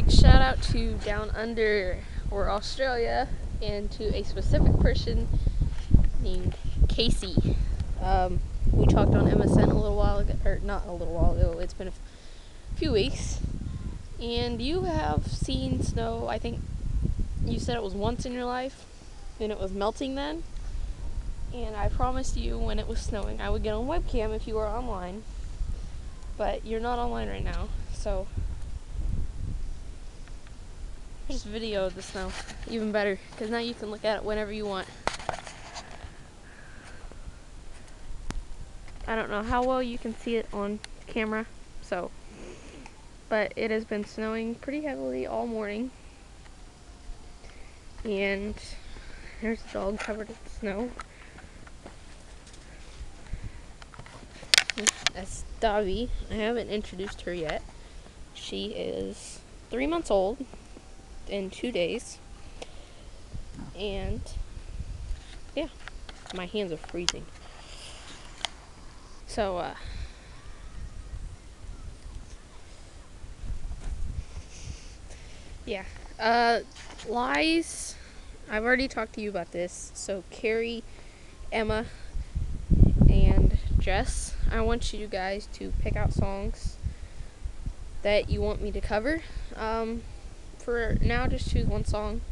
big shout out to Down Under or Australia and to a specific person named Casey. We talked on MSN a little while ago, or not a little while ago, it's been a few weeks. And you have seen snow, I think you said it was once in your life, and it was melting then. And I promised you when it was snowing I would get on webcam if you were online. But you're not online right now, so just video the snow, even better, because now you can look at it whenever you want. I don't know how well you can see it on camera, but it has been snowing pretty heavily all morning. And there's a dog covered in snow. That's Dobby. I haven't introduced her yet. She is 3 months old in 2 days. And yeah, my hands are freezing. So, yeah. Lies. I've already talked to you about this. So, Carrie, Emma, and Jess, I want you guys to pick out songs that you want me to cover. For now, just choose one song.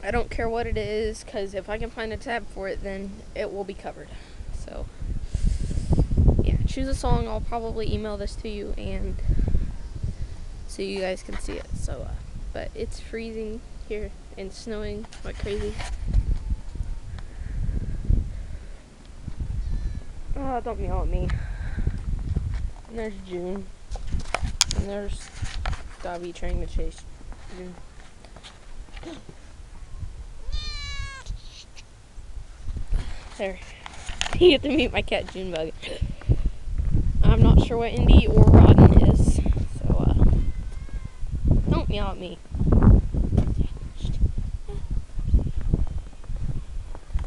I don't care what it is, because if I can find a tab for it, then it will be covered. So, yeah, choose a song. I'll probably email this to you, and so you guys can see it. So, but it's freezing here and snowing like crazy. Oh, don't yell at me. And there's June. And there's Dobby trying to chase June. There. You get to meet my cat Junebug. I'm not sure what Indy or Rodden is, so don't yell at me.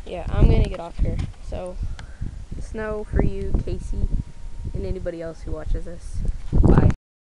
Yeah, I'm gonna get off here. So, snow for you, Casey, and anybody else who watches this.